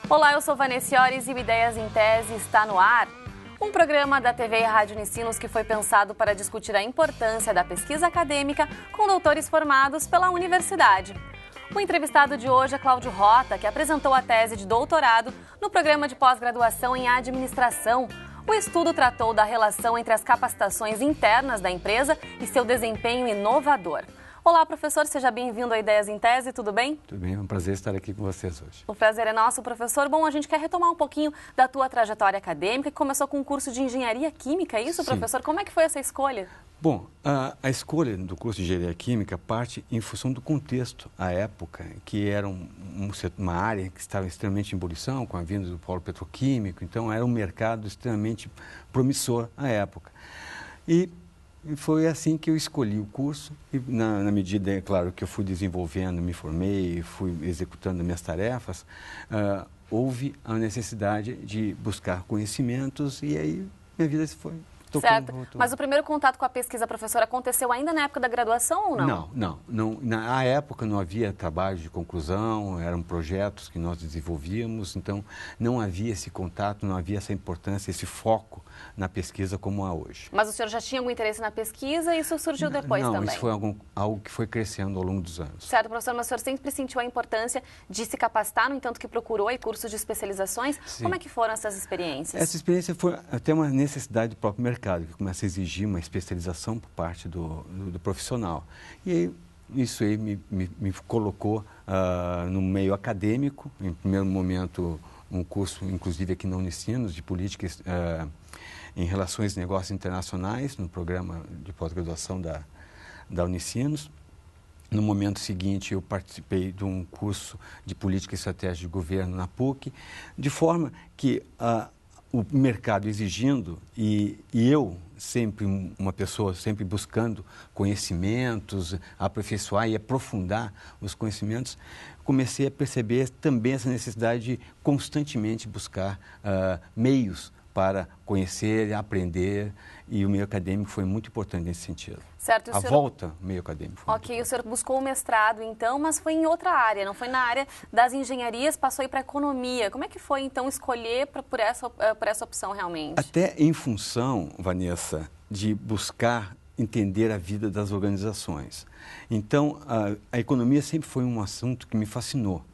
Olá, eu sou Vanessa Iores e o Ideias em Tese está no ar. Um programa da TV e Rádio Unicinos que foi pensado para discutir a importância da pesquisa acadêmica com doutores formados pela universidade. O entrevistado de hoje é Cláudio Rota, que apresentou a tese de doutorado no programa de pós-graduação em administração. O estudo tratou da relação entre as capacitações internas da empresa e seu desempenho inovador. Olá, professor, seja bem-vindo a Ideias em Tese, tudo bem? Tudo bem, é um prazer estar aqui com vocês hoje. O prazer é nosso, professor. Bom, a gente quer retomar um pouquinho da tua trajetória acadêmica, que começou com um curso de Engenharia Química, é isso, Sim. Professor? Como é que foi essa escolha? Bom, a escolha do curso de Engenharia Química parte em função do contexto, à época, que era uma área que estava extremamente em ebulição, com a vinda do polo petroquímico, então era um mercado extremamente promissor à época. E foi assim que eu escolhi o curso e na medida, é claro, que eu fui desenvolvendo, me formei, fui executando minhas tarefas, houve a necessidade de buscar conhecimentos e aí minha vida se foi tocando. Certo, mas o primeiro contato com a pesquisa, professor, aconteceu ainda na época da graduação ou não? Não. Na época não havia trabalho de conclusão, eram projetos que nós desenvolvíamos, então não havia esse contato, não havia essa importância, esse foco na pesquisa como há hoje. Mas o senhor já tinha algum interesse na pesquisa e isso surgiu depois também? Não, isso foi algo que foi crescendo ao longo dos anos. Certo, professor, mas o senhor sempre sentiu a importância de se capacitar, no entanto que procurou aí cursos de especializações. Sim. Como é que foram essas experiências? Essa experiência foi até uma necessidade do próprio mercado, que começa a exigir uma especialização por parte do profissional. E aí, isso aí me colocou no meio acadêmico, em primeiro momento um curso, inclusive aqui na Unicinos, de políticas em relações e negócios internacionais, no programa de pós-graduação da Unicinos. No momento seguinte, eu participei de um curso de política e estratégia de governo na PUC, de forma que o mercado exigindo e eu, sempre uma pessoa, sempre buscando conhecimentos, aperfeiçoar e aprofundar os conhecimentos, comecei a perceber também essa necessidade de constantemente buscar meios para conhecer, aprender, e o meio acadêmico foi muito importante nesse sentido. Certo, a volta ao meio acadêmico. Ok, o senhor buscou o mestrado então, mas foi em outra área, não foi na área das engenharias, passou aí para a economia. Como é que foi então escolher por essa opção realmente? Até em função, Vanessa, de buscar entender a vida das organizações. Então, a economia sempre foi um assunto que me fascinou.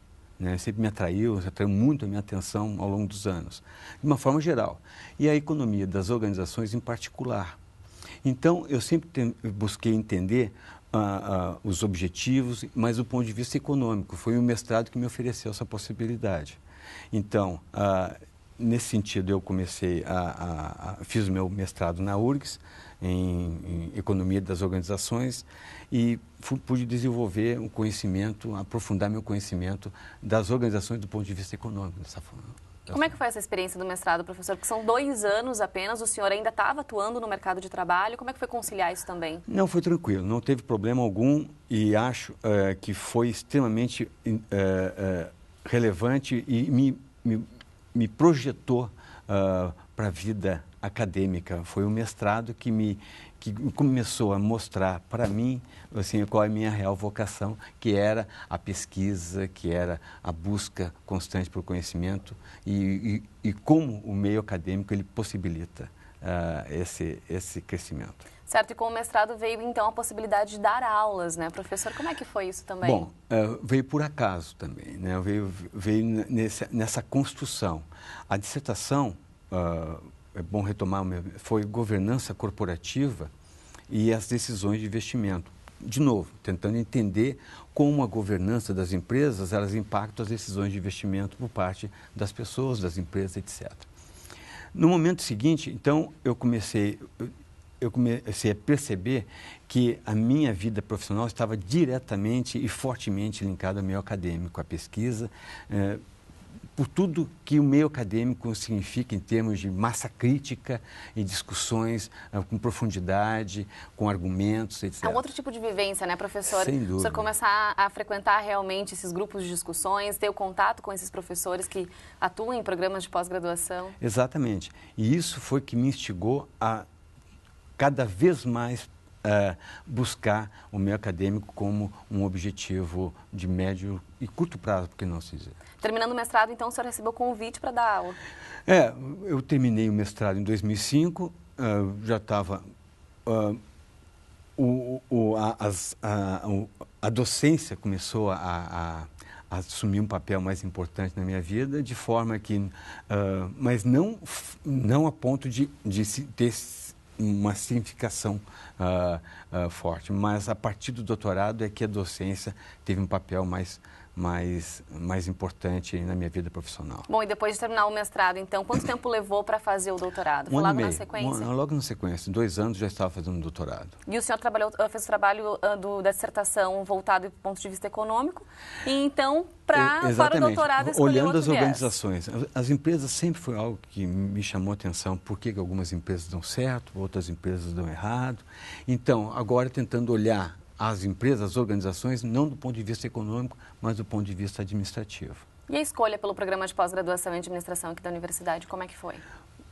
Sempre me atraiu muito a minha atenção ao longo dos anos, de uma forma geral. E a economia das organizações em particular. Então, eu sempre busquei entender os objetivos, mas do ponto de vista econômico. Foi o mestrado que me ofereceu essa possibilidade. Então, nesse sentido, eu fiz o meu mestrado na URGS, em Economia das Organizações, e pude desenvolver um conhecimento, aprofundar meu conhecimento das organizações do ponto de vista econômico. Dessa forma. Como é que foi essa experiência do mestrado, professor? Porque são 2 anos apenas, o senhor ainda estava atuando no mercado de trabalho. Como é que foi conciliar isso também? Não, foi tranquilo, não teve problema algum e acho que foi extremamente relevante e me projetou para a vida acadêmica. Foi o mestrado que começou a mostrar para mim assim, qual é a minha real vocação, que era a pesquisa, que era a busca constante por conhecimento e como o meio acadêmico ele possibilita esse crescimento. Certo, e com o mestrado veio então a possibilidade de dar aulas, né, professor? Como é que foi isso também? Bom, veio por acaso também, né? Veio nessa construção. A dissertação, é bom retomar, foi governança corporativa e as decisões de investimento. De novo, tentando entender como a governança das empresas, elas impactam as decisões de investimento por parte das pessoas, das empresas, etc. No momento seguinte, então, eu comecei a perceber que a minha vida profissional estava diretamente e fortemente linkada ao meio acadêmico, à pesquisa, por tudo que o meio acadêmico significa em termos de massa crítica e discussões com profundidade, com argumentos, etc. É um outro tipo de vivência, né, professor? Sem dúvida. O senhor começar a frequentar realmente esses grupos de discussões, ter o contato com esses professores que atuam em programas de pós-graduação. Exatamente. E isso foi que me instigou a cada vez mais buscar o meio acadêmico como um objetivo de médio e curto prazo, por que não se dizer. Terminando o mestrado, então, o senhor recebeu convite para dar aula? Eu terminei o mestrado em 2005, já estava... a docência começou a assumir um papel mais importante na minha vida, de forma que, mas não a ponto de ter uma significação forte, mas a partir do doutorado é que a docência teve um papel mais importante na minha vida profissional. Bom, e depois de terminar o mestrado, então, quanto tempo levou para fazer o doutorado? Foi logo na sequência? Logo na sequência. 2 anos já estava fazendo doutorado. E o senhor fez o trabalho da dissertação voltado do ponto de vista econômico, e então, para o doutorado, escolheu olhando as outro viés. organizações. As empresas sempre foi algo que me chamou a atenção, por que algumas empresas dão certo, outras empresas dão errado. Então, agora tentando olhar as empresas, as organizações, não do ponto de vista econômico, mas do ponto de vista administrativo. E a escolha pelo programa de pós-graduação em administração aqui da universidade, como é que foi?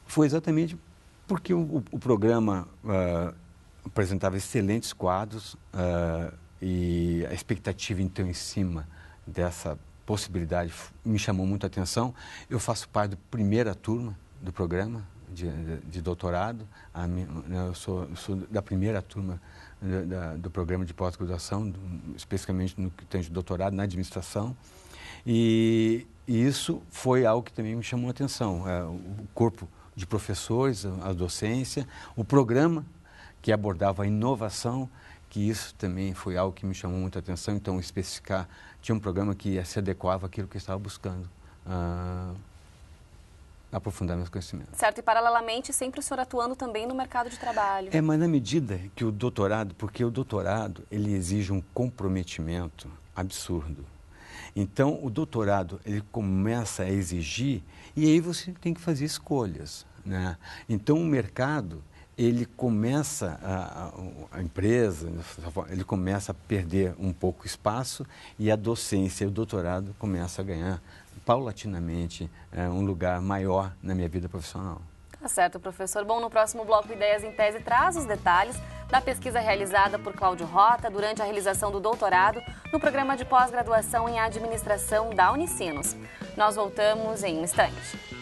Foi exatamente porque o programa apresentava excelentes quadros e a expectativa, então, em cima dessa possibilidade me chamou muito a atenção. Eu faço parte da primeira turma do programa de doutorado, eu sou da primeira turma do programa de pós-graduação, especificamente no que tem de doutorado na administração, e isso foi algo que também me chamou a atenção, o corpo de professores, a docência, o programa que abordava a inovação, que isso também foi algo que me chamou muito a atenção, então especificar, tinha um programa que se adequava àquilo que eu estava buscando. Aprofundar meus conhecimentos. Certo, e paralelamente sempre o senhor atuando também no mercado de trabalho. Mas na medida que o doutorado, porque o doutorado ele exige um comprometimento absurdo. Então o doutorado ele começa a exigir e aí você tem que fazer escolhas, né? Então o mercado ele começa, a empresa, ele começa a perder um pouco espaço e a docência e o doutorado começa a ganhar paulatinamente um lugar maior na minha vida profissional. Tá certo, professor. Bom, no próximo bloco Ideias em Tese traz os detalhes da pesquisa realizada por Cláudio Rota durante a realização do doutorado no programa de pós-graduação em administração da Unicinos. Nós voltamos em um instante.